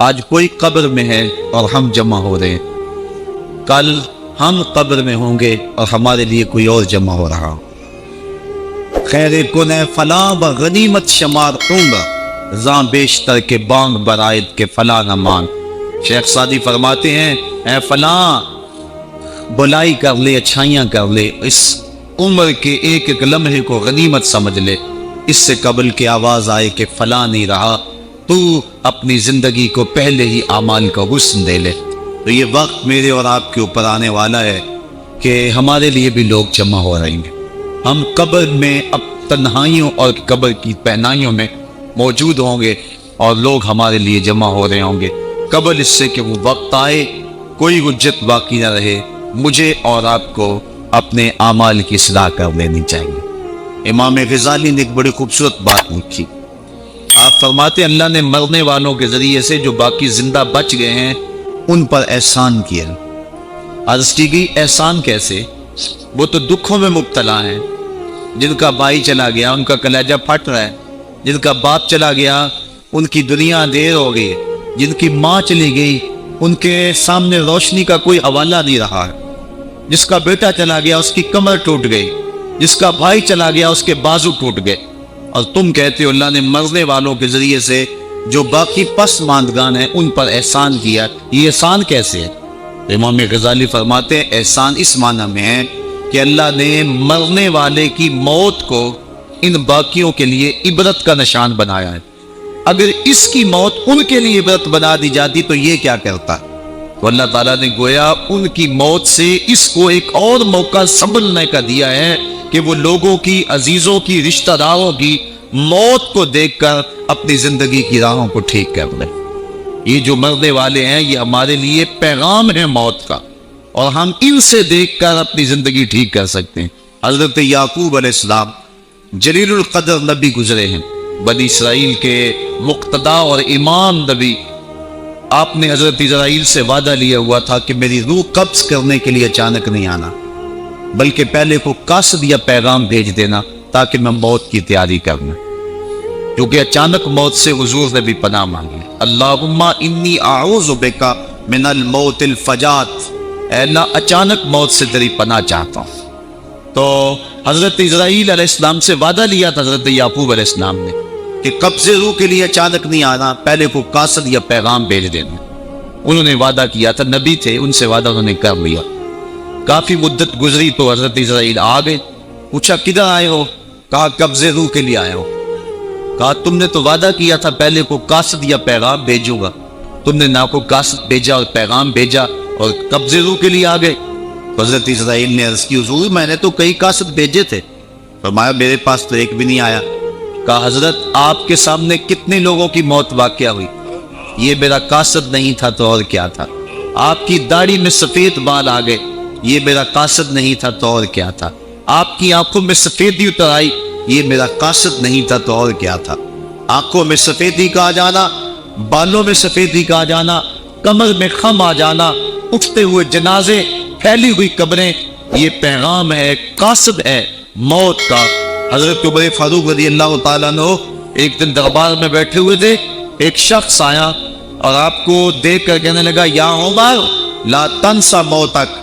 آج کوئی قبر میں ہے اور ہم جمع ہو رہے ہیں، کل ہم قبر میں ہوں گے اور ہمارے لیے کوئی اور جمع ہو رہا ہو۔ خیر کن فلاں بغنیمت شمار عمر، زاں بیشتر کے بانگ برائد کے فلاں نہ مان۔ شیخ سعدی فرماتے ہیں اے فلاں بلائی کر لے، اچھائیاں کر لے، اس عمر کے ایک ایک لمحے کو غنیمت سمجھ لے، اس سے قبل کی آواز آئے کہ فلاں نہیں رہا، تو اپنی زندگی کو پہلے ہی اعمال کا حسن دے لے۔ تو یہ وقت میرے اور آپ کے اوپر آنے والا ہے کہ ہمارے لیے بھی لوگ جمع ہو رہیں گے۔ ہم قبر میں اب تنہائیوں اور قبر کی پہنائیوں میں موجود ہوں گے اور لوگ ہمارے لیے جمع ہو رہے ہوں گے قبل اس سے کہ وہ وقت آئے، کوئی حجت باقی نہ رہے، مجھے اور آپ کو اپنے اعمال کی اصلاح کر لینی چاہیے۔ امام غزالی نے ایک بڑی خوبصورت بات لکھی، آپ فرماتے اللہ نے مرنے والوں کے ذریعے سے جو باقی زندہ بچ گئے ہیں ان پر احسان کیا۔ عرض کی گئی احسان کیسے؟ وہ تو دکھوں میں مبتلا ہیں، جن کا بھائی چلا گیا ان کا کلیجہ پھٹ رہا ہے، جن کا باپ چلا گیا ان کی دنیا اندھیر ہو گئی، جن کی ماں چلی گئی ان کے سامنے روشنی کا کوئی حوالہ نہیں رہا ہے، جس کا بیٹا چلا گیا اس کی کمر ٹوٹ گئی، جس کا بھائی چلا گیا اس کے بازو ٹوٹ گئے، اور تم کہتے ہو اللہ نے مرنے والوں کے ذریعے سے جو باقی پس ماندگان ہیں ان پر احسان کیا۔ یہ احسان کیسے ہے؟ امام غزالی فرماتے ہیں احسان اس معنی میں ہے کہ اللہ نے مرنے والے کی موت کو ان باقیوں کے لیے عبرت کا نشان بنایا ہے۔ اگر اس کی موت ان کے لیے عبرت بنا دی جاتی تو یہ کیا کرتا؟ تو اللہ تعالیٰ نے گویا ان کی موت سے اس کو ایک اور موقع سنبھلنے کا دیا ہے کہ وہ لوگوں کی، عزیزوں کی، رشتہ داروں کی موت کو دیکھ کر اپنی زندگی کی راہوں کو ٹھیک کر لیں۔ یہ جو مرنے والے ہیں یہ ہمارے لیے پیغام ہے موت کا، اور ہم ان سے دیکھ کر اپنی زندگی ٹھیک کر سکتے ہیں۔ حضرت یعقوب علیہ السلام جلیل القدر نبی گزرے ہیں، بنی اسرائیل کے مقتدا اور امام نبی۔ آپ نے حضرت اسرائیل سے وعدہ لیا ہوا تھا کہ میری روح قبض کرنے کے لیے اچانک نہیں آنا، بلکہ پہلے کو قاصد یا پیغام بھیج دینا تاکہ میں موت کی تیاری کرنا، کیونکہ اچانک موت سے حضور نے بھی پناہ مانگی۔ اللہم انی اعوذ بک من الموت الفجات، اے اللہ اچانک موت سے تیری پناہ چاہتا ہوں۔ تو حضرت اسرائیل علیہ السلام سے وعدہ لیا تھا حضرت یعقوب علیہ السلام نے کہ قبض روح کے لیے اچانک نہیں آنا، پہلے کو قاصد یا پیغام بھیج دینا۔ انہوں نے وعدہ کیا تھا، نبی تھے، ان سے وعدہ انہوں نے کر لیا۔ کافی مدت گزری تو حضرت اسرائیل آ گئے، پوچھا کدھر آئے ہو؟ کہا قبض روح کے لیے آئے ہو۔ کہا تم نے تو وعدہ کیا تھا پہلے کو قاصد یا پیغام بھیجوں گا، تم نے نہ کو قاصد بھیجا اور پیغام بھیجا اور قبض روح کے لیے آ گئے۔ حضرت اسرائیل نے عرض کی حضور میں نے تو کئی قاصد بھیجے تھے، فرمایا میرے پاس تو ایک بھی نہیں آیا۔ کہا حضرت آپ کے سامنے کتنے لوگوں کی موت واقع ہوئی، یہ میرا قاصد نہیں تھا تو اور کیا تھا؟ آپ کی داڑھی میں سفید بال آ گئے، یہ میرا قاصد نہیں تھا تو اور کیا تھا؟ آپ کی آنکھوں میں سفیدی اتر آئی، یہ میرا قاصد نہیں تھا تو اور کیا تھا؟ آنکھوں میں سفیدی کا آ جانا، بالوں میں سفیدی کا آ جانا، کمر میں خم آ جانا، اٹھتے ہوئے جنازے، پھیلی ہوئی قبریں، یہ پیغام ہے، قاصد ہے موت کا۔ حضرت عمر فاروق رضی اللہ تعالیٰ عنہ ایک دن دربار میں بیٹھے ہوئے تھے، ایک شخص آیا اور آپ کو دیکھ کر کہنے لگا یا عمر لا تنسا موتک،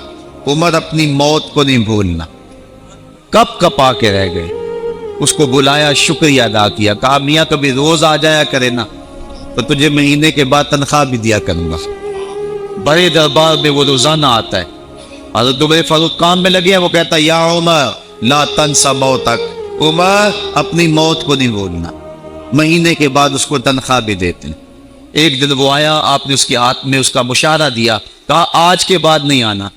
عمر اپنی موت کو نہیں بھولنا۔ کب کپا کے رہ گئے، اس کو بلایا، شکریہ ادا کیا، کہا میاں کبھی روز آ جایا کرے نا تو تجھے مہینے کے بعد تنخواہ بھی دیا کروں گا۔ بڑے دربار میں وہ روزانہ آتا ہے۔ حضرت عمر فاروق کام میں لگے ہیں، وہ کہتا ہے یا عمر لا تنسا موتک، عمر اپنی موت کو نہیں بھولنا۔ مہینے کے بعد اس کو تنخواہ بھی دیتے ہیں۔ ایک دن وہ آیا، آپ نے اس کے ہاتھ میں اس کا مشارہ دیا، کہا آج کے بعد نہیں آنا۔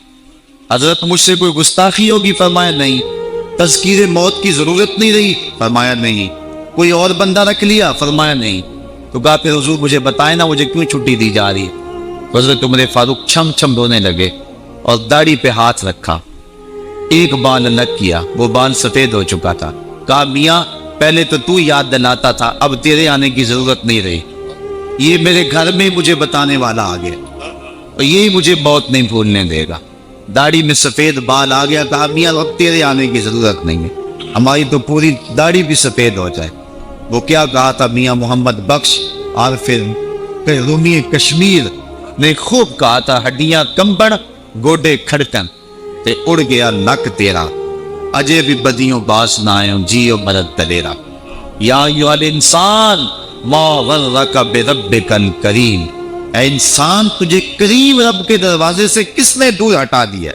حضرت مجھ سے کوئی گستاخی ہوگی؟ فرمایا نہیں۔ تذکیر موت کی ضرورت نہیں رہی؟ فرمایا نہیں۔ کوئی اور بندہ رکھ لیا؟ فرمایا نہیں۔ تو کہا پھر حضور مجھے بتائیں نا مجھے کیوں چھٹی دی جا رہی ہے؟ حضرت عمر فاروق چھم چھم رونے لگے اور داڑھی پہ ہاتھ رکھا، ایک بال الگ کیا، وہ بال سفید ہو چکا تھا۔ کہا میاں پہلے تو یاد دلاتا تھا، اب تیرے آنے کی ضرورت نہیں رہی، یہ میرے گھر میں مجھے بتانے والا آ گیا اور یہی مجھے موت نہیں بھولنے دے گا۔ داڑھی میں سفید بال آ گیا، کہا میاں اب تیرے آنے کی ضرورت نہیں ہے، ہماری تو پوری داڑھی بھی سفید ہو جائے۔ وہ کیا کہا تھا میاں محمد بخش، اور پھر کہ رومی کشمیر نے خوب کہا تھا، ہڈیاں کنبڑ گوڈے کھڑکن تے اڑ گیا نک تیرا، اجے بھی بدیوں باس نہ آئے جیو مرد دلیرا۔ یا ایھا الانسان ما غرک بربک الکریم، اے انسان تجھے کریم رب کے دروازے سے کس نے دور ہٹا دیا؟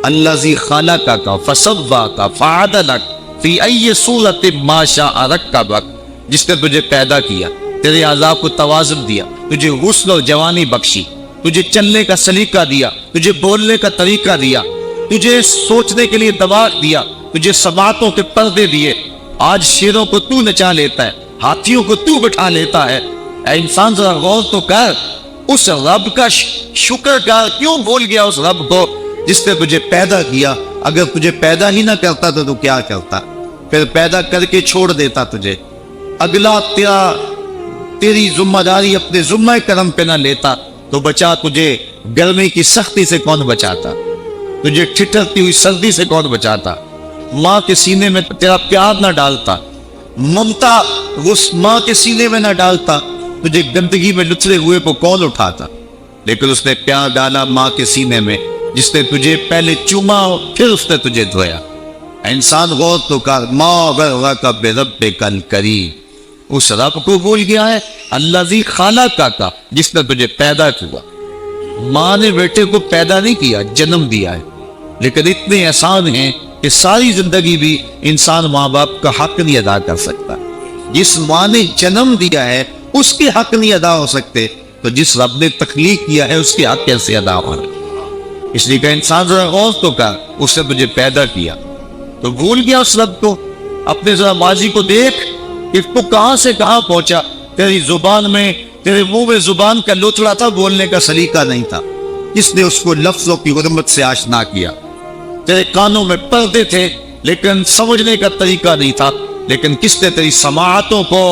الذی خلقک فسواک فعدلک فی ای صورت ما شاء رکبک، جس نے تجھے پیدا کیا، تیرے اعضاء کو توازن دیا، تجھے غسل اور جوانی بخشی، تجھے چلنے کا سلیقہ دیا، تجھے بولنے کا طریقہ دیا، تجھے سوچنے کے لیے دماغ دیا، تجھے سماعتوں کے پردے دیے۔ آج شیروں کو تو نچا لیتا ہے، ہاتھیوں کو تو بٹھا لیتا ہے۔ اے انسان ذرا غور تو کر، اس رب کا شکر کر، کیوں بھول گیا اس رب کو جس نے تجھے پیدا کیا؟ اگر تجھے پیدا ہی نہ کرتا تو کیا کرتا؟ پھر پیدا کر کے چھوڑ دیتا تجھے، اگلا تیری ذمہ داری اپنے ذمہ کرم پہ نہ لیتا تو بچا تجھے گرمی کی سختی سے کون بچاتا؟ تجھے ٹھٹرتی ہوئی سردی سے کون بچاتا؟ ماں کے سینے میں تیرا پیار نہ ڈالتا، ممتا اس ماں کے سینے میں نہ ڈالتا، تجھے گندگی میں لتھڑے ہوئے کو کون اٹھاتا؟ لیکن اس نے پیار ڈالا ماں کے سینے میں، جس نے تجھے پہلے چوما پھر اس نے تجھے دھویا۔ انسان غور تو کر، ما غرک بربک الکریم، اس رب کو بھول گیا ہے، الذی خلقک، جس نے تجھے پیدا کیا۔ ماں نے بیٹے کو پیدا نہیں کیا، جنم دیا ہے، لیکن اتنے احسان ہیں کہ ساری زندگی بھی انسان ماں باپ کا حق نہیں ادا کر سکتا۔ جس ماں نے جنم دیا ہے اس کے حق نہیں ادا ہو سکتے، تو جس رب نے تخلیق کیا ہے اس کے حق کیسے ادا ہو رہے؟ اس لیے کہ انسان ذرا غور تو کر، اس نے تجھے پیدا کیا تو بھول گیا اس رب کو۔ اپنے ذرا ماضی کو دیکھ کہ تو کہاں سے کہاں پہنچا۔ تیری زبان میں، تیرے منہ میں زبان کا لوتھڑا تھا، بولنے کا سلیقہ نہیں تھا، کس نے اس کو لفظوں کی حرمت سے آشنا کیا؟ تیرے کانوں میں پردے تھے لیکن سمجھنے کا طریقہ نہیں تھا، لیکن کس نے تیری سماعتوں کو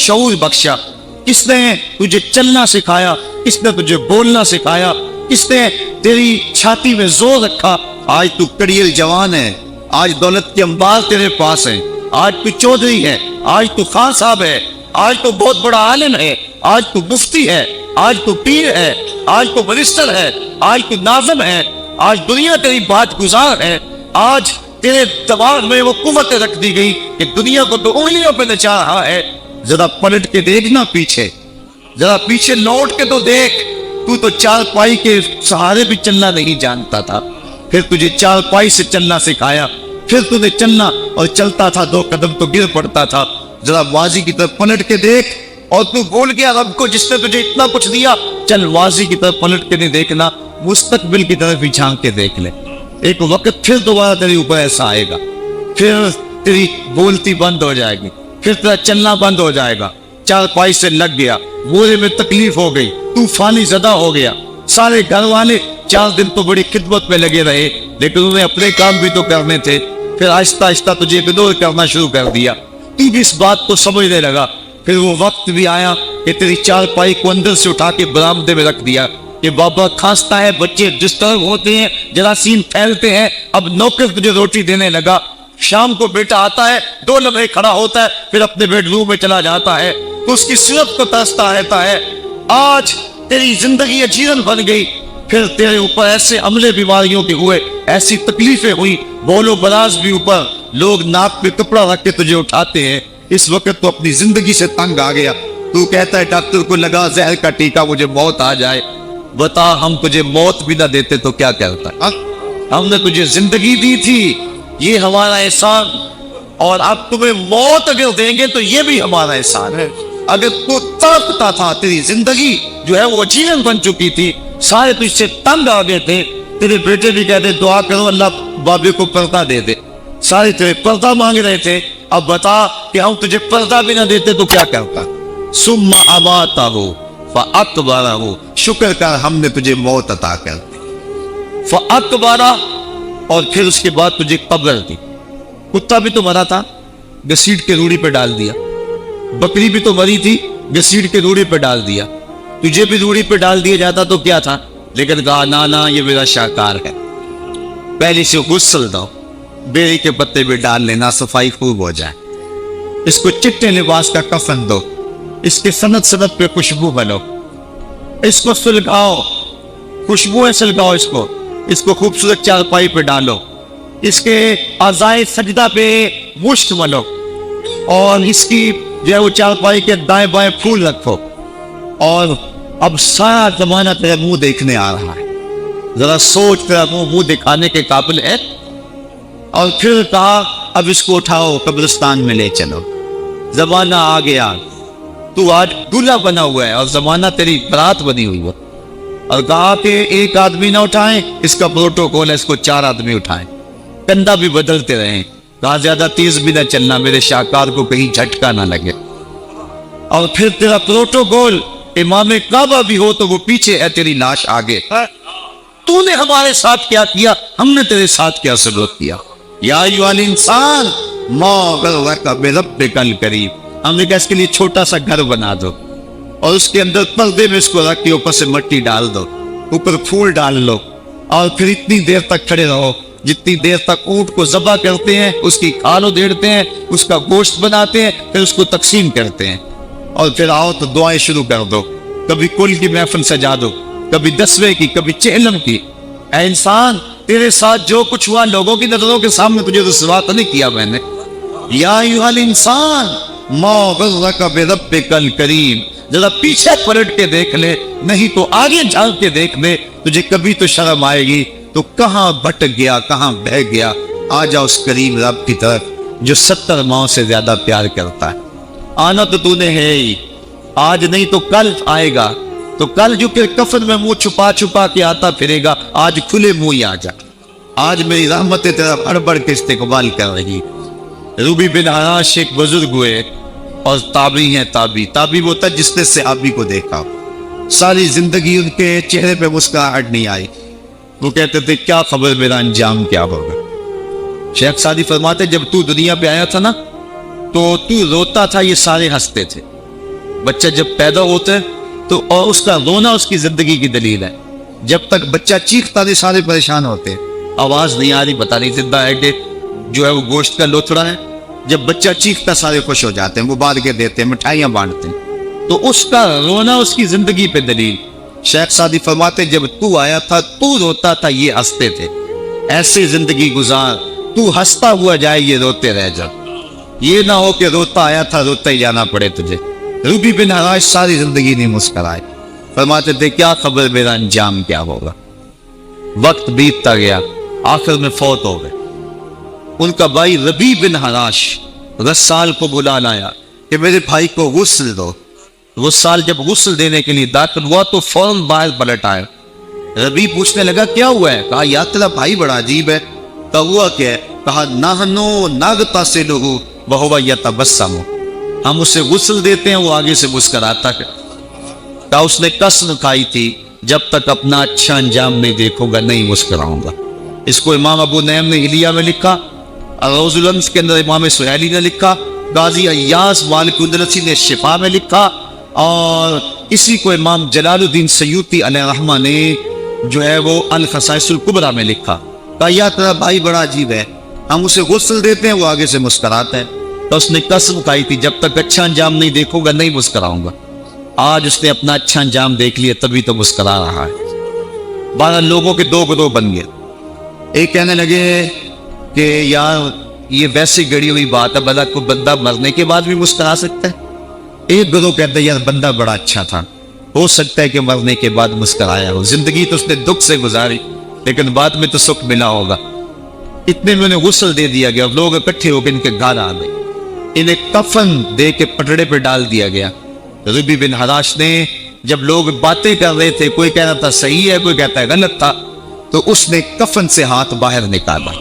شعور بخشا؟ کس نے تجھے چلنا سکھایا؟ کس نے تجھے بولنا سکھایا؟ کس نے تیری چھاتی میں زور رکھا؟ آج تو کڑیل جوان ہے، آج دولت کے انبار تیرے پاس ہیں، آج تو چودھری ہے، آج تو خان صاحب ہے، آج تو بہت بڑا عالم ہے، آج تو مفتی ہے، آج تو پیر ہے، آج تو منسٹر ہے، آج تو ناظم ہے، آج دنیا تیری بات گزار ہے، آج تیرے دماغ میں وہ قوت رکھ دی گئی کہ دنیا کو تو انگلیوں پہ نچا رہا ہے۔ ذرا پلٹ کے دیکھنا پیچھے، ذرا پیچھے لوٹ کے تو دیکھ، تو چار پائی کے سہارے بھی چلنا نہیں جانتا تھا، پھر تجھے چار پائی سے چلنا سکھایا، پھر تجھے چلنا، اور چلتا تھا 2 قدم تو گر پڑتا تھا۔ ذرا ماضی کی طرف پلٹ کے دیکھ، اور تو بھول گیا رب کو جس نے تجھے اتنا کچھ دیا۔ چل ماضی کی طرف پلٹ کے نہیں دیکھنا، مستقبل کی طرف ہی جھانک کے دیکھ لے۔ ایک وقت پھر دوبارہ تیرے اوپر ایسا آئے گا، پھر تیری بولتی بند ہو جائے گی، پھر تیرا چلنا بند ہو جائے گا۔ چار پائی سے لگ گیا، بورے میں تکلیف ہو گئی، طوفانی زدہ ہو گیا۔ سارے گھر والے 4 دن تو بڑی خدمت میں لگے رہے، لیکن انہیں اپنے کام بھی تو کرنے تھے۔ پھر آہستہ آہستہ تجھے اگنور کرنا شروع کر دیا، تو بھی اس بات کو سمجھنے لگا۔ پھر وہ وقت بھی آیا کہ تیری چار پائی کو اندر سے اٹھا کے برآمدے میں رکھ دیا کہ بابا کھانستا ہے، بچے ڈسٹرب ہوتے ہیں، جراثیم پھیلتے ہیں۔ اب نوکر تجھے روٹی دینے لگا۔ شام کو بیٹا آتا ہے، 2 لمحے کھڑا ہوتا ہے، پھر اپنے بیڈ روم میں چلا جاتا ہے، تو اس کی صورت کو ترستا رہتا ہے۔ آج تیری زندگی اجیرن بن گئی، پھر تیرے اوپر ایسے عملے بیماریوں کے ہوئے، ایسی تکلیفیں ہوئی، بول و براز بھی اوپر، لوگ ناک پہ کپڑا رکھ کے تجھے اٹھاتے ہیں۔ اس وقت تو اپنی زندگی سے تنگ آ گیا، تو کہتا ہے ڈاکٹر کو لگا زہر کا ٹیکہ، مجھے موت آ جائے۔ بتا ہم تجھے موت بھی نہ دیتے تو کیا کرتا؟ ہم نے تجھے زندگی دی تھی، یہ ہمارا احسان، اور اب تمہیں موت اگر دیں گے تو یہ بھی ہمارا احسان ہے۔ اگر تو تڑپتا تھا، تیری زندگی جو ہے وہ اجیرن بن چکی تھی، سارے تجھ سے تنگ آ گئے تھے، تیرے بیٹے بھی کہتے دعا کرو اللہ بابے کو پردہ دے دے، سارے تیرے پردہ مانگ رہے تھے۔ اب بتا کہ ہم تجھے پردہ بھی نہ دیتے تو کیا کرتا؟ ثم اماتہ فاقبرہ، شکر کر ہم نے تجھے موت عطا کر دی، فاقبرہ، اور پھر اس کے بعد تجھے قبر دی۔ کتا بھی تو مرا تھا، گھسیٹ کے روڑی پہ ڈال دیا، بکری بھی تو مری تھی، گھسیٹ کے روڑی پہ ڈال دیا، تجھے بھی روڑی پہ ڈال دیا جاتا تو کیا تھا؟ لیکن کہا نا یہ میرا شاہکار ہے، پہلے سے غسل دو، بیری کے پتے بھی ڈال لینا، صفائی خوب ہو جائے، اس کو چٹے لباس کا کفن دو، اس کے سند پہ خوشبو بنو، اس کو سلگاؤ، خوشبوئیں سلگاؤ، اس کو خوبصورت چارپائی پہ ڈالو، اس کے اعضائے سجدہ پہ مشت ملو، اور اس کی جو ہے وہ چارپائی کے دائیں بائیں پھول رکھو، اور اب سارا زمانہ تیرا منہ دیکھنے آ رہا ہے، ذرا سوچ تیرا منہ دکھانے کے قابل ہے۔ اور پھر کہا اب اس کو اٹھاؤ قبرستان میں لے چلو، زمانہ آ گیا، تو آج دلہا بنا ہوا ہے اور زمانہ تیری برات بنی ہوئی ہے۔ اور کہا کہ ایک آدمی نہ اٹھائیں، اس کا پروٹوکول ہے، اس کو 4 آدمی اٹھائیں، کندھا بھی بدلتے رہیں، کہا زیادہ تیز بھی نہ چلنا، میرے شاہکار کو کہیں جھٹکا نہ لگے۔ اور پھر تیرا پروٹوکول امام کعبہ بھی ہو تو وہ پیچھے ہے، تیری لاش آگے۔ تو نے ہمارے ساتھ کیا کیا، ہم نے تیرے ساتھ کیا سلوک کیا۔ یا ایھا الانسان ما غرک بربک الکریم، ہم نے کہا اس کے لیے چھوٹا سا گھر بنا دو، اور اس کے اندر پردے میں اس کو رکھ کے اوپر سے مٹی ڈال دو، اوپر پھول ڈال لو، اور پھر اتنی دیر تک کھڑے رہو جتنی دیر تک اونٹ کو ذبح کرتے ہیں، اس کی کھال ادھیڑتے ہیں، اس کا گوشت بناتے ہیں، پھر اس کو تقسیم کرتے ہیں، اور پھر آؤ تو دعائیں شروع کر دو، کبھی کل کی محفل سجا دو، کبھی 10ویں کی، کبھی چہلم کی۔ اے انسان، تیرے ساتھ جو کچھ ہوا لوگوں کی نظروں کے سامنے تجھے رسوا تو نہیں کیا میں نے۔ یا ایھا الانسان ما غرک بربک الکریم، ذرا پیچھے پلٹ کے دیکھ لے، نہیں تو آگے جھانک کے دیکھ لے، تجھے کبھی تو شرم آئے گی، تو کہاں بھٹک گیا، کہاں بہ گیا۔ آ جا اس کریم رب کی طرف جو 70 ماؤں سے زیادہ پیار کرتا ہے۔ آنا تو نے ہے ہی، آج نہیں تو کل آئے گا، تو کل جو کہ کفن میں منہ چھپا چھپا کے آتا پھرے گا، آج کھلے منہ ہی آ جا۔ آج میری رحمتیں تیرا بڑھ بڑھ کے استقبال کر رہی۔ روبی بن حراش ایک بزرگ ہوئے اور تابعی ہیں، تابعی وہ تھا جس نے صحابی کو دیکھا، ساری زندگی ان کے چہرے پہ مسکراہٹ نہیں آئی، وہ کہتے تھے کیا خبر میرا انجام کیا ہوگا۔ شیخ سعدی فرماتے جب تو دنیا پہ آیا تھا نا تو روتا تھا، یہ سارے ہنستے تھے۔ بچہ جب پیدا ہوتا ہے تو اور اس کا رونا اس کی زندگی کی دلیل ہے، جب تک بچہ چیختا نہیں سارے پریشان ہوتے ہیں، آواز نہیں آ رہی پتہ نہیں زندہ ہے کہ جو ہے وہ گوشت کا لوتھڑا ہے، جب بچہ چیختا سارے خوش ہو جاتے ہیں، مبارکیں کے دیتے ہیں، مٹھائیاں بانٹتے ہیں، تو اس کا رونا اس کی زندگی پہ دلیل۔ شیخ سعدی فرماتے جب تو آیا تھا تو روتا تھا، یہ ہنستے تھے، ایسے زندگی گزار تو ہنستا ہوا جائے، یہ روتے رہ جا، یہ نہ ہو کہ روتا آیا تھا روتا ہی جانا پڑے تجھے۔ روبی بن حراش ساری زندگی نہیں مسکرائے، فرماتے تھے کیا خبر میرا انجام کیا ہوگا۔ وقت بیتتا گیا، آخر میں فوت ہو گئے۔ ان کا بھائی ربیع بن حراش رسال کو بلا لایا کہ میرے بھائی کو غسل دو۔ رسال جب غسل دینے کے لیے داخل ہوا تو فوراً باہر پلٹ آیا۔ ربیع پوچھنے لگا کیا ہوا ہے؟ کہا یا تیرا بھائی بڑا عجیب ہے۔ کہا ہوا کیا ہے؟ کہا نحنو نغتسلہ وہو یتبسم، ہم اسے غسل دیتے ہیں وہ آگے سے مسکراتا ہے۔ کہا اس نے قسم کھائی تھی جب تک اپنا اچھا انجام نہیں دیکھوں گا نہیں مسکراؤں گا۔ اس کو امام ابو نعیم نے حلیہ میں لکھا، روز الامس کے اندر امام سہیلی نے لکھا، قاضی ایاز مالک اندلسی نے شفا میں لکھا، اور اسی کو امام جلال الدین سیوطی علیہ رحمہ نے جو ہے وہ الخصائص الکبریٰ میں لکھا۔ کہا یا تیرا بھائی بڑا عجیب ہے، ہم اسے غسل دیتے ہیں وہ آگے سے مسکراتا ہے، تو اس نے قسم کھائی تھی جب تک اچھا انجام نہیں دیکھوں گا نہیں مسکراؤں گا۔ آج اس نے اپنا اچھا انجام دیکھ لیا تبھی تو مسکرا رہا ہے۔ 12 لوگوں کے 2 گروہ بن گئے، ایک کہنے لگے کہ یار یہ ویسے گڑی ہوئی بات ہے، بھلا کوئی بندہ مرنے کے بعد بھی مسکرا سکتا ہے۔ ایک گروہ کہتا ہے یار بندہ بڑا اچھا تھا، ہو سکتا ہے کہ مرنے کے بعد مسکرایا ہو، زندگی تو اس نے دکھ سے گزاری لیکن بعد میں تو سکھ ملا ہوگا۔ اتنے میں انہیں غسل دے دیا گیا، لوگ اکٹھے ہو کے ان کے گھر آ گئے، انہیں کفن دے کے پٹڑے پہ ڈال دیا گیا۔ ربیع بن حراش نے جب لوگ باتیں کر رہے تھے، کوئی کہہ رہا تھا صحیح ہے، کوئی کہتا ہے غلط تھا، تو اس نے کفن سے ہاتھ باہر نکالا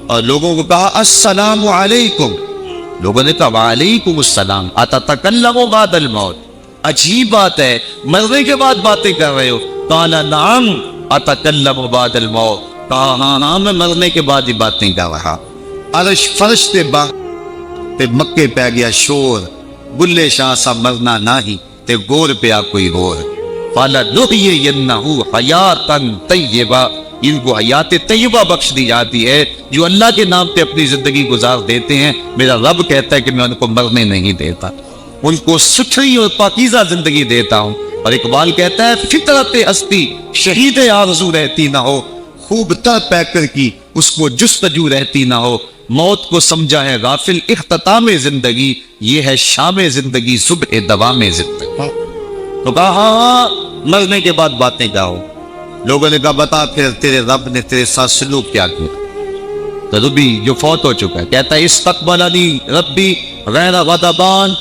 اور لوگوں کو کہا السلام علیکم۔ لوگوں نے کہا وعلیکم السلام، اتتکلم بعد الموت، عجیب بات ہے مرنے کے بعد باتیں کر رہے ہو۔ قال نعم اتکلم بعد الموت، کہا ہاں میں مرنے کے بعد ہی باتیں کر رہا۔ عرش فرش تے تے مکے پہ گیا شور، بلے شاہ سا مرنا نہیں تے گور پہ کوئی غور۔ فَلَنُحْيِيَنَّهُ حَيَاتًا طَيِّبَةً، ان کو حیات طیبہ بخش دی جاتی ہے جو اللہ کے نام پہ اپنی زندگی گزار دیتے ہیں۔ میرا رب کہتا ہے کہ میں ان کو مرنے نہیں دیتا، ان کو ستھری اور پاکیزہ زندگی دیتا ہوں اور اقبال کہتا ہے فطرت ہستی شہید آرزو رہتی نہ ہو، خوب تر پیکر کی اس کو جستجو رہتی نہ ہو، موت کو سمجھا ہے غافل اختتام زندگی، یہ ہے شام زندگی صبح دوام زندگی۔ تو کہا مرنے کے بعد باتیں کیا ہو؟ لوگوں نے کہا بتا پھر تیرے رب نے تیرے ساتھ سلوک کیا کیا؟ تو ربی جو فوت ہو چکا ہے کہتا ہے استقبلنی ربی غیر غضبان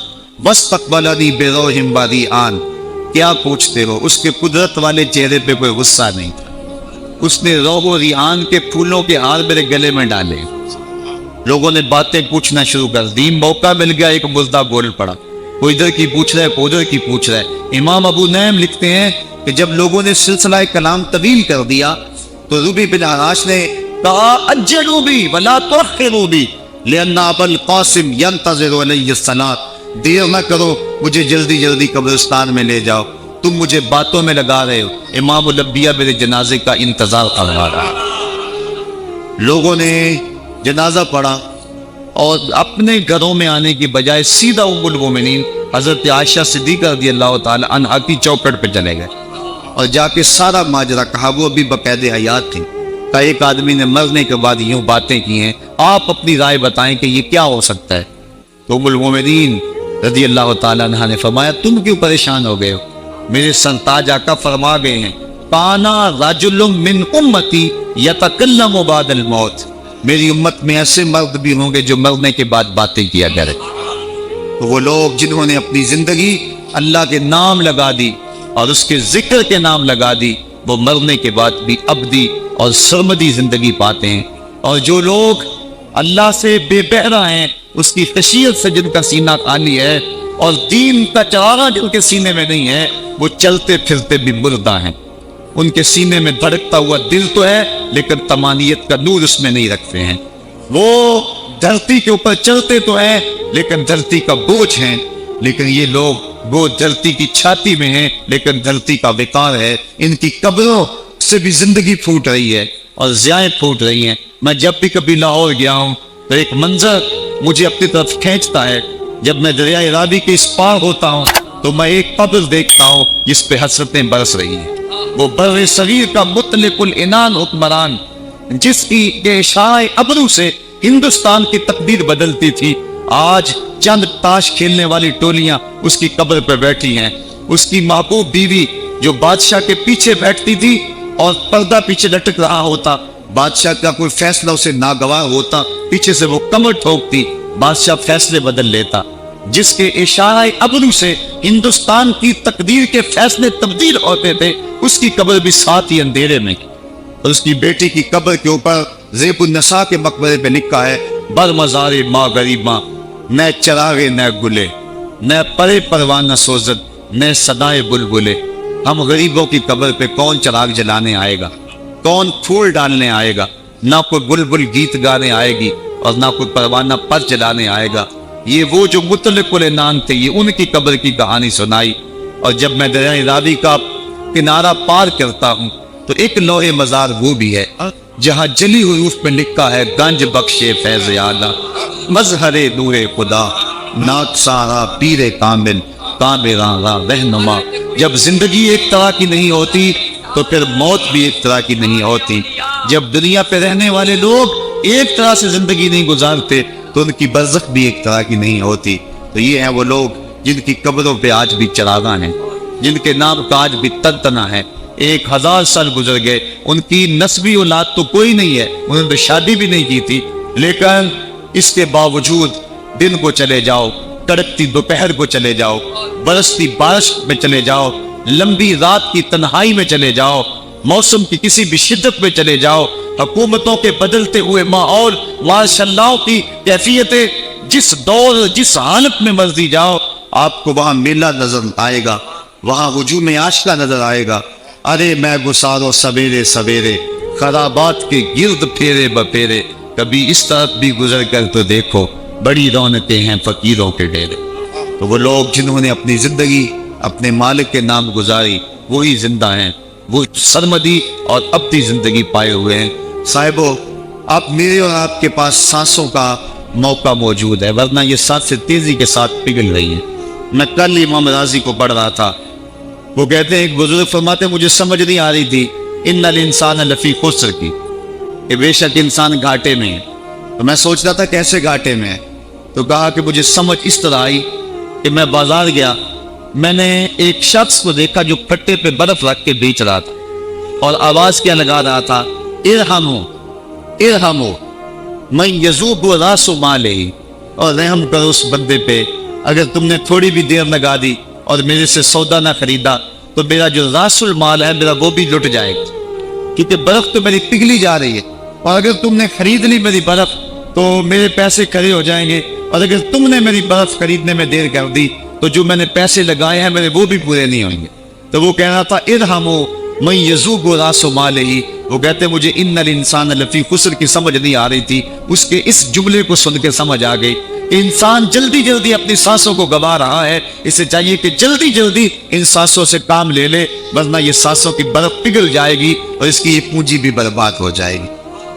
واستقبلنی بروح بریئان۔ کیا پوچھتے ہو؟ اس کے قدرت والے چہرے پہ کوئی غصہ نہیں تھا، اس نے روح و ریحان کے پھولوں کے ہار میرے گلے میں ڈالے۔ لوگوں نے باتیں پوچھنا شروع کر دی، موقع مل گیا ایک مردہ بول پڑا، کوئی ادھر کی پوچھ رہا ہے کوئی ادھر کی پوچھ رہا ہے۔ امام ابو نعیم لکھتے ہیں کہ جب لوگوں نے سلسلہ کلام طویل کر دیا تو ربی بن حراش نے کہا اجلوا بی ولا تؤخروا بی لأن ابا القاسم ينتظر علی الصلاۃ، دیر نہ کرو مجھے جلدی جلدی قبرستان میں لے جاؤ، تم مجھے باتوں میں لگا رہے ہو، امام الانبیاء میرے جنازے کا انتظار کروا رہا۔ لوگوں نے جنازہ پڑھا اور اپنے گھروں میں آنے کی بجائے سیدھا ام المومنین حضرت عائشہ صدیقہ رضی اللہ تعالی عنہا کی چوکھٹ پہ چلے گئے اور جا کے سارا ماجرا کہا۔ وہ ابھی بقید حیات تھی، کہ ایک آدمی نے مرنے کے بعد یوں باتیں کی ہیں، آپ اپنی رائے بتائیں کہ یہ کیا ہو سکتا ہے؟ تو ام المومنین رضی اللہ تعالی عنہا نے فرمایا تم کیوں پریشان ہو گئے ہو؟ میرے سرتاج آقا فرما گئے ہیں کانا رجل من امتی یتکلم بعد الموت، میری امت میں ایسے مرد بھی ہوں گے جو مرنے کے بعد باتیں کیا کریں۔ تو وہ لوگ جنہوں نے اپنی زندگی اللہ کے نام لگا دی اور اس کے ذکر کے نام لگا دی، وہ مرنے کے بعد بھی ابدی اور سرمدی زندگی پاتے ہیں۔ اور جو لوگ اللہ سے بے بہرہ ہیں، اس کی خشیت سے جن کا سینہ خالی ہے اور دین کا چراغا جن کے سینے میں نہیں ہے، وہ چلتے پھرتے بھی مردہ ہیں۔ ان کے سینے میں دھڑکتا ہوا دل تو ہے لیکن تمانیت کا نور اس میں نہیں رکھتے ہیں۔ وہ دھرتی کے اوپر چلتے تو ہیں لیکن دھرتی کا بوجھ ہیں، لیکن یہ لوگ وہ دھرتی کی چھاتی میں ہیں لیکن دھرتی کا وقار ہے۔ ان کی قبروں سے بھی زندگی پھوٹ رہی ہے اور ضیائیں پھوٹ رہی ہیں۔ میں جب بھی کبھی لاہور گیا ہوں تو ایک منظر مجھے اپنی طرف کھینچتا ہے، جب میں دریائے راوی کے اس پار ہوتا ہوں تو میں ایک قبر دیکھتا ہوں جس پہ حسرتیں برس رہی ہیں۔ وہ بر صغیر کا مطلق العنان حکمران، جس کی اشارۂ ابرو سے ہندوستان کی تقدیر بدلتی تھی، آج چند تاش کھیلنے والی ٹولیاں اس کی قبر پہ بیٹھی ہیں۔ اس کی محبوب بیوی جو بادشاہ کے پیچھے بیٹھتی تھی اور پردہ پیچھے لٹک رہا ہوتا، بادشاہ کا کوئی فیصلہ اسے ناگوار ہوتا، پیچھے سے وہ کمر ٹھوکتی، بادشاہ فیصلے بدل لیتا۔ جس کے اشارۂ ابرو سے ہندوستان کی تقدیر کے فیصلے تبدیل ہوتے تھے، اس کی قبر بھی ساتھ ہی اندھیرے میں کی۔ اور اس کی بیٹی کی قبر کے اوپر زیب النساء کے مقبرے پہ لکھا ہے بر مزار ماں غریباں، نہ چراغے نہ گلے، نہ پرے پروانہ سوزد، نہ صدائے بلبلے۔ ہم غریبوں کی قبر پہ کون چراغ جلانے آئے گا، کون پھول ڈالنے آئے گا؟ نہ کوئی بلبل گیت گانے آئے گی اور نہ کوئی پروانہ پر جلانے آئے گا۔ یہ وہ جو مطلق العنان تھے، یہ ان کی قبر کی کہانی سنائی۔ اور جب میں دریائے راوی کا کنارہ پار کرتا ہوں تو ایک لوح مزار وہ بھی ہے جہاں جلی حروف پہ لکھا ہے گنج بخشے فیض اعلیٰ، مظہر نور خدا، ناک سارا پیر کامل، کامراں راہ رہنما۔ جب زندگی ایک طرح کی نہیں ہوتی تو پھر موت بھی ایک طرح کی نہیں ہوتی۔ جب دنیا پہ رہنے والے لوگ ایک طرح سے زندگی نہیں گزارتے تو ان کی برزخ بھی ایک طرح کی نہیں ہوتی۔ تو یہ ہیں وہ لوگ جن کی قبروں پہ آج بھی چراغاں ہیں، جن کے نام کا آج بھی تنتنا ہے۔ 1000 سال گزر گئے، ان کی نسبی اولاد تو کوئی نہیں ہے، انہوں نے شادی بھی نہیں کی تھی، لیکن اس کے باوجود دن کو چلے جاؤ، کڑکتی دوپہر کو چلے جاؤ، برستی بارش میں چلے جاؤ، لمبی رات کی تنہائی میں چلے جاؤ، موسم کی کسی بھی شدت میں چلے جاؤ، حکومتوں کے بدلتے ہوئے ماحول، ماشاءاللہ کی کیفیتیں، جس دور جس حالت میں مرضی جاؤ، آپ کو وہاں میلہ نظر آئے گا، وہاں ہجوم عاشقہ نظر آئے گا۔ ارے میں گسارو سویرے سویرے، خرابات کے گرد پھیرے بپھیرے، کبھی اس طرف بھی گزر کر تو دیکھو، بڑی رونقیں ہیں فقیروں کے ڈیرے۔ تو وہ لوگ جنہوں نے اپنی زندگی اپنے مالک کے نام گزاری، وہی زندہ ہیں، وہ سرمدی اور ابدی زندگی پائے ہوئے ہیں۔ صاحبو، آپ میرے اور آپ کے پاس سانسوں کا موقع موجود ہے، ورنہ یہ سانسیں تیزی کے ساتھ پگھل رہی ہیں۔ میں کل امام راضی کو پڑھ رہا تھا، وہ کہتے ہیں ایک بزرگ فرماتے ہیں مجھے سمجھ نہیں آ رہی تھی ان الانسان لفی خسر کی، کہ بے شک انسان گھاٹے میں ہے. تو میں سوچ رہا تھا کیسے گھاٹے میں ہے. تو کہا کہ مجھے سمجھ اس طرح آئی کہ میں بازار گیا، میں نے ایک شخص کو دیکھا جو پھٹے پہ برف رکھ کے بیچ رہا تھا اور آواز کیا لگا رہا تھا، ارحمو ارحمو من یذوب راس مالہ، اور رحم کرو اس بندے پہ اگر تم نے تھوڑی بھی دیر لگا دی اور میرے سے سودا نہ خریدا تو میرا جو راس المال ہے میرا وہ بھی لٹ جائے گا، کیونکہ برف تو میری پگھلی جا رہی ہے، اور اگر تم نے خرید لی میری برف تو میرے پیسے کھڑے ہو جائیں گے، اور اگر تم نے میری برف خریدنے میں دیر کر دی تو جو میں نے پیسے لگائے ہیں میرے وہ بھی پورے نہیں ہوئیں گے. تو وہ کہہ رہا تھا ارحمو من یذوب راس مالہ. وہ کہتے مجھے ان الانسان لفی خسر کی سمجھ نہیں آ رہی تھی، اس کے اس جملے کو سن کے سمجھ آ گئی کہ انسان جلدی جلدی اپنی سانسوں کو گوا رہا ہے، اسے چاہیے کہ جلدی جلدی ان سانسوں سے کام لے لے، ورنہ یہ سانسوں کی برف پگھل جائے گی اور اس کی یہ پونجی بھی برباد ہو جائے گی.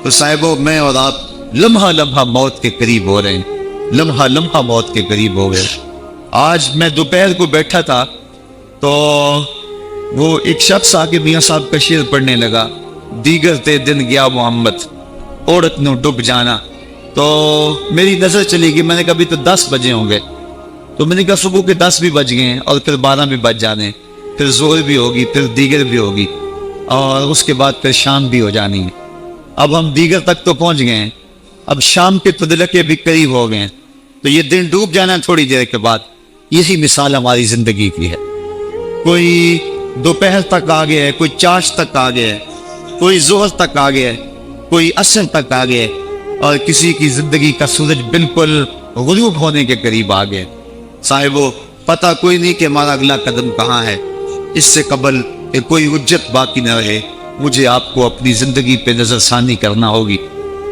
تو صاحبو میں اور آپ لمحہ لمحہ موت کے قریب ہو رہے ہیں، لمحہ لمحہ موت کے قریب ہو گئے. آج میں دوپہر کو بیٹھا تھا تو وہ ایک شخص آ کے میاں صاحب کا شعر پڑھنے لگا، دیگر تے دن گیا محمد عورت نو ڈب جانا. تو میری نظر چلی گئی، میں نے کہا ابھی تو 10 بجے ہوں گے. تو میں نے کہا صبح کے 10 بھی بج گئے ہیں اور پھر 12 بھی بج جانے، پھر ظہر بھی ہوگی، پھر دیگر بھی ہوگی، اور اس کے بعد پھر شام بھی ہو جانی ہے. اب ہم دیگر تک تو پہنچ گئے ہیں، اب شام کے تدلکے بھی قریب ہو گئے ہیں، تو یہ دن ڈوب جانا ہے تھوڑی دیر کے بعد. یہی مثال ہماری زندگی کی ہے. کوئی دوپہر تک آ گیا ہے، کوئی چاش تک آ گیا ہے، کوئی ظہر تک آ گیا ہے، کوئی عصر تک آ گیا ہے، اور کسی کی زندگی کا سورج بالکل غروب ہونے کے قریب آ گیا. صاحبو پتہ کوئی نہیں کہ ہمارا اگلا قدم کہاں ہے. اس سے قبل کہ کوئی حجت باقی نہ رہے، مجھے آپ کو اپنی زندگی پہ نظر ثانی کرنا ہوگی،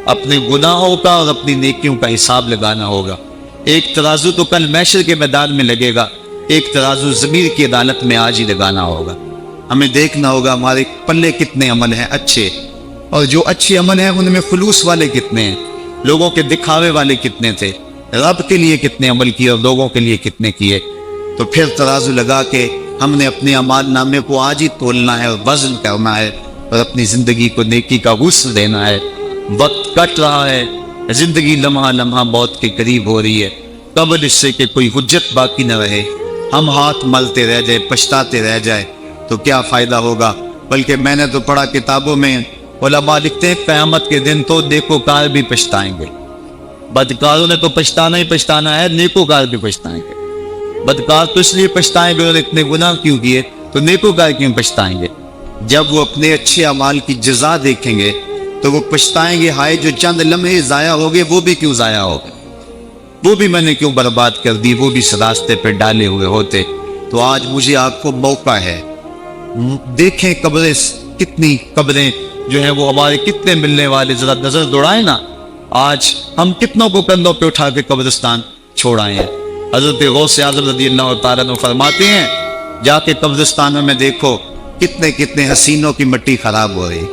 اپنے گناہوں کا اور اپنی نیکیوں کا حساب لگانا ہوگا. ایک ترازو تو کل محشر کے میدان میں لگے گا، ایک ترازو ضمیر کی عدالت میں آج ہی لگانا ہوگا. ہمیں دیکھنا ہوگا ہمارے پلے کتنے عمل ہیں اچھے، اور جو اچھے عمل ہیں ان میں خلوص والے کتنے ہیں، لوگوں کے دکھاوے والے کتنے تھے، رب کے لیے کتنے عمل کیے اور لوگوں کے لیے کتنے کیے. تو پھر ترازو لگا کے ہم نے اپنے اعمال نامے کو آج ہی تولنا ہے اور وزن کرنا ہے اور اپنی زندگی کو نیکی کا غسل دینا ہے. وقت کٹ رہا ہے، زندگی لمحہ لمحہ موت کے قریب ہو رہی ہے. قبل اس سے کہ کوئی حجت باقی نہ رہے ہم ہاتھ ملتے رہ جائے، پچھتاتے رہ جائے تو کیا فائدہ ہوگا. بلکہ میں نے تو پڑھا کتابوں میں، علماء لکھتے ہیں قیامت کے دن تو نیکوکار بھی پچھتائیں گے. بدکاروں نے تو پچھتانا ہی پچھتانا ہے، نیکوکار بھی پچھتائیں گے. بدکار تو اس لیے پچھتائیں گے اور اتنے گناہ کیوں کیے، تو نیکوکار کیوں پچھتائیں گے. جب وہ اپنے اچھے اعمال کی جزا دیکھیں گے تو وہ پچھتائیں گے، ہائے جو چند لمحے ضائع ہو گئے وہ بھی کیوں ضائع ہو گئے، وہ بھی میں نے کیوں برباد کر دی، وہ بھی اس راستے پہ ڈالے ہوئے ہوتے. تو آج مجھے آپ کو موقع ہے، دیکھیں قبریں، کتنی قبریں جو ہیں وہ ہمارے کتنے ملنے والے، ذرا نظر دوڑائیں نا. آج ہم کتنوں کو کندھوں پہ اٹھا کے قبرستان چھوڑائے ہیں. حضرت غوث اعظم رضی اللہ تعالیٰ عنہ فرماتے ہیں جا کے قبرستانوں میں دیکھو کتنے کتنے حسینوں کی مٹی خراب ہو رہی،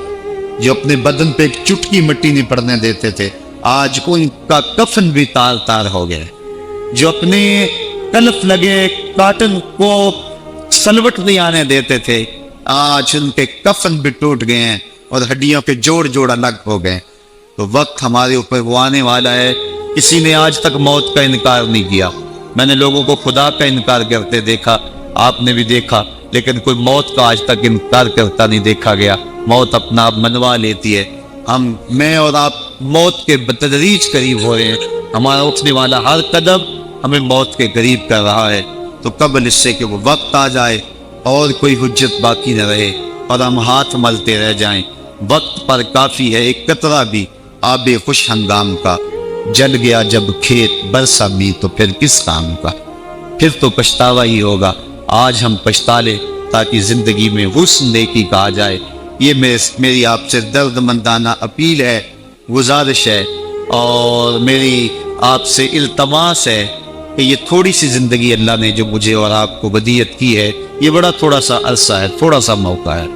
جو اپنے بدن پہ ایک چٹکی مٹی نہیں پڑنے دیتے تھے، آج ان کا کفن بھی تار تار ہو گیا. جو اپنے کلف لگے کاٹن کو سلوٹ نہیں آنے دیتے تھے، آج ان کے کفن بھی ٹوٹ گئے ہیں اور ہڈیوں کے جوڑ جوڑ الگ ہو گئے. تو وقت ہمارے اوپر وہ آنے والا ہے. کسی نے آج تک موت کا انکار نہیں کیا. میں نے لوگوں کو خدا کا انکار کرتے دیکھا، آپ نے بھی دیکھا، لیکن کوئی موت کا آج تک انکار کرتا نہیں دیکھا گیا. موت اپنا آپ منوا لیتی ہے. میں اور آپ موت کے بتدریج قریب ہو رہے ہیں. ہمارا اٹھنے والا ہر قدم ہمیں موت کے قریب کر رہا ہے. تو قبل اس سے کہ وہ وقت آ جائے اور کوئی حجت باقی نہ رہے اور ہم ہاتھ ملتے رہ جائیں، وقت پر کافی ہے ایک قطرہ بھی آب خوش ہنگام کا. جل گیا جب کھیت برسا می تو پھر کس کام کا، پھر تو پچھتاوا ہی ہوگا. آج ہم پچھتا لیں تاکہ زندگی میں حسن نیکی کا آ جائے. یہ میری آپ سے درد مندانہ اپیل ہے، گزارش ہے، اور میری آپ سے التماس ہے کہ یہ تھوڑی سی زندگی اللہ نے جو مجھے اور آپ کو ودیعت کی ہے، یہ بڑا تھوڑا سا عرصہ ہے، تھوڑا سا موقع ہے.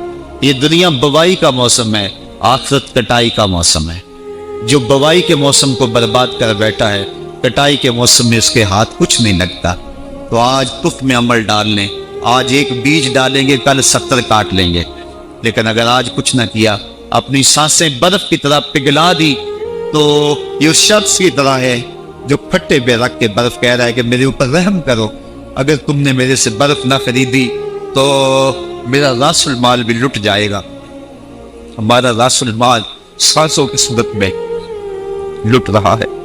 یہ دنیا بوائی کا موسم ہے، آخرت کٹائی کا موسم ہے. جو بوائی کے موسم کو برباد کر بیٹھا ہے، کٹائی کے موسم میں اس کے ہاتھ کچھ نہیں لگتا. تو آج تخم میں عمل ڈال لیں، آج ایک بیج ڈالیں گے کل 70 کاٹ لیں گے، لیکن اگر آج کچھ نہ کیا، اپنی سانسیں برف کی طرح پگھلا دی، تو یہ اس شخص کی طرح ہے جو پھٹے پہ رکھ کے برف کہہ رہا ہے کہ میرے اوپر رحم کرو، اگر تم نے میرے سے برف نہ خریدی تو میرا راس المال بھی لٹ جائے گا۔ ہمارا راس المال سانسوں کی صورت میں لٹ رہا ہے۔